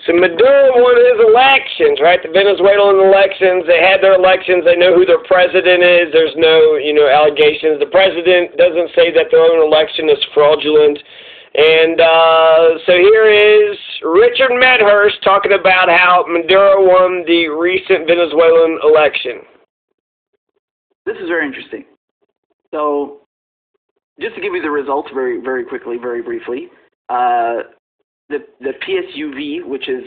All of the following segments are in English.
So Maduro won his elections, right? The Venezuelan elections. They had their elections. They know who their president is. There's no, allegations. The president doesn't say that their own election is fraudulent. And so here is Richard Medhurst talking about how Maduro won the recent Venezuelan election. This is very interesting. So, just to give you the results very, very quickly, very briefly, the PSUV, which is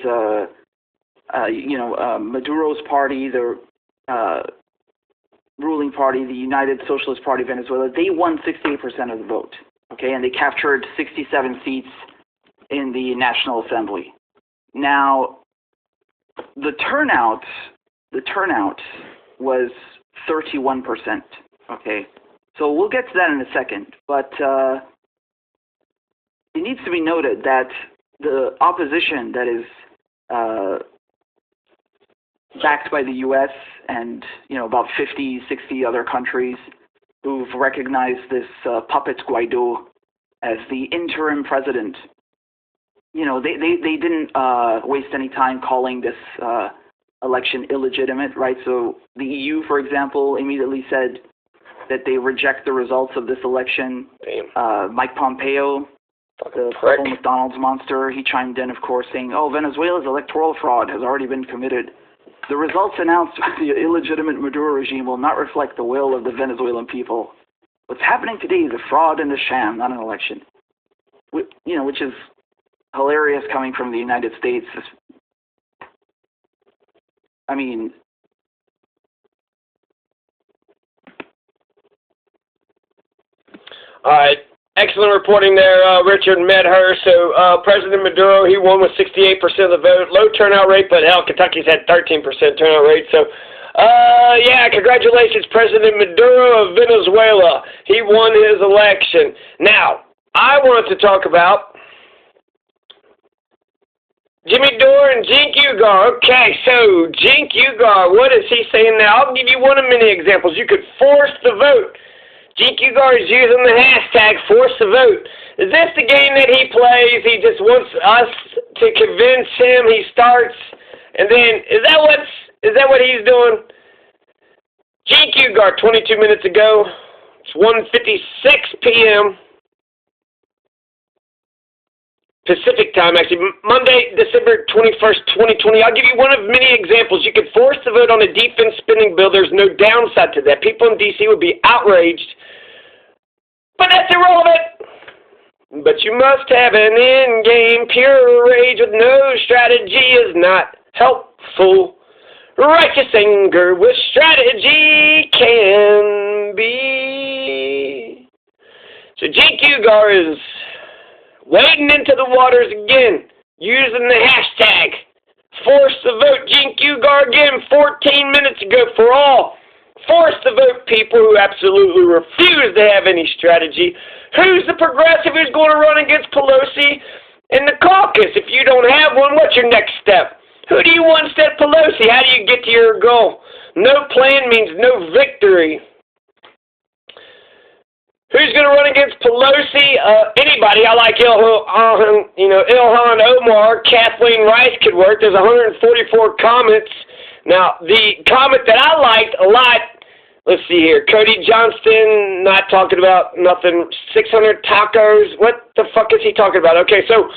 Maduro's party, the ruling party, the United Socialist Party of Venezuela, they won 68% of the vote. Okay, and they captured 67 seats in the National Assembly. Now, the turnout was 31%. Okay, so we'll get to that in a second. But it needs to be noted that the opposition that is backed by the U.S. and about 50, 60 other countries who've recognized this puppet Guaido as the interim president. They didn't waste any time calling this election illegitimate, right? So the EU, for example, immediately said that they reject the results of this election. Mike Pompeo, the whole McDonald's monster, he chimed in, of course, saying, Venezuela's electoral fraud has already been committed. The results announced by the illegitimate Maduro regime will not reflect the will of the Venezuelan people. What's happening today is a fraud and a sham, not an election. Which is hilarious coming from the United States. I mean, all right. Excellent reporting there, Richard Medhurst. So President Maduro, he won with 68% of the vote. Low turnout rate, but hell, Kentucky's had 13% turnout rate. So, congratulations, President Maduro of Venezuela. He won his election. Now, I wanted to talk about Jimmy Dore and Cenk Uygur. Okay, so Cenk Uygur, what is he saying now? I'll give you one of many examples. You could force the vote. Cenk Uygur is using the hashtag force the vote. Is this the game that he plays? He just wants us to convince him. He starts, and then is that what he's doing? Cenk Uygur, 22 minutes ago. It's 1:56 p.m. Pacific time, actually, Monday, December 21st, 2020. I'll give you one of many examples. You could force the vote on a defense spending bill. There's no downside to that. People in D.C. would be outraged. But that's irrelevant. But you must have an end game. Pure rage with no strategy is not helpful. Righteous anger with strategy can be. So Cenk Uygur is wading into the waters again, using the hashtag force the vote. Cenk Uygur again 14 minutes ago for all. Force the vote, people who absolutely refuse to have any strategy. Who's the progressive who's going to run against Pelosi in the caucus? If you don't have one, what's your next step? Who do you want instead of Pelosi? How do you get to your goal? No plan means no victory. Who's going to run against Pelosi? Anybody. I like Ilhan Omar, Kathleen Rice could work. There's 144 comments. Now, the comment that I liked a lot, let's see here. Cody Johnston, not talking about nothing. 600 tacos. What the fuck is he talking about? Okay, so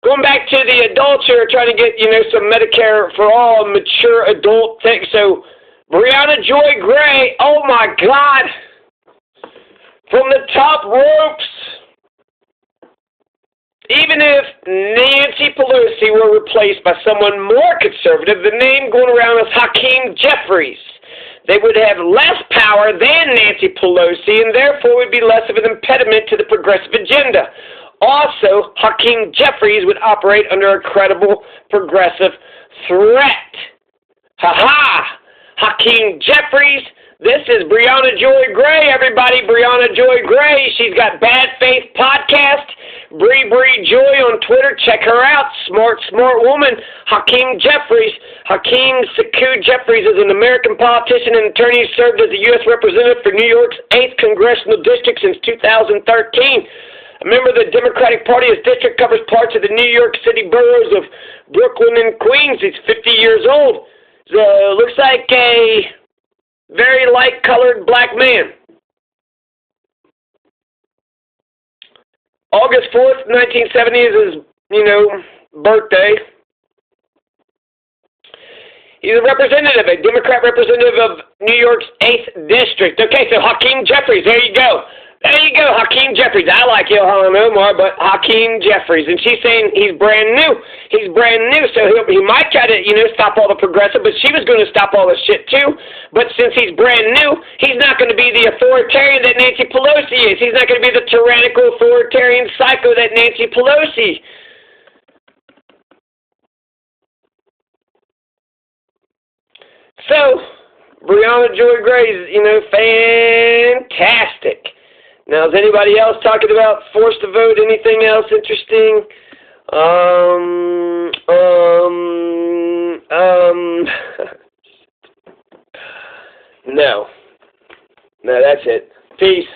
going back to the adults here, trying to get, some Medicare for all, mature adult thing. So, Briahna Joy Gray, oh my God. From the top ropes, even if Nancy Pelosi were replaced by someone more conservative, the name going around is Hakeem Jeffries. They would have less power than Nancy Pelosi and therefore would be less of an impediment to the progressive agenda. Also, Hakeem Jeffries would operate under a credible progressive threat. Ha-ha! Hakeem Jeffries. This is Briahna Joy Gray, everybody. Briahna Joy Gray. She's got Bad Faith Podcast. Bree Joy on Twitter. Check her out. Smart woman. Hakeem Jeffries. Hakeem Sekou Jeffries is an American politician and attorney who served as the U.S. Representative for New York's 8th Congressional District since 2013. A member of the Democratic Party, his district covers parts of the New York City boroughs of Brooklyn and Queens. He's 50 years old. So, looks like a very light-colored black man. August 4th, 1970 is his, birthday. He's a representative, a Democrat representative of New York's 8th District. Okay, so Hakeem Jeffries, there you go. There you go, Hakeem Jeffries. I like Ilhan Omar, but Hakeem Jeffries. And she's saying he's brand new. He's brand new, so he might try to, stop all the progressive, but she was going to stop all this shit too. But since he's brand new, he's not going to be the authoritarian that Nancy Pelosi is. He's not going to be the tyrannical authoritarian psycho that Nancy Pelosi. So, Briahna Joy Gray is, fantastic. Now, is anybody else talking about forced to vote? Anything else interesting? No. No, that's it. Peace.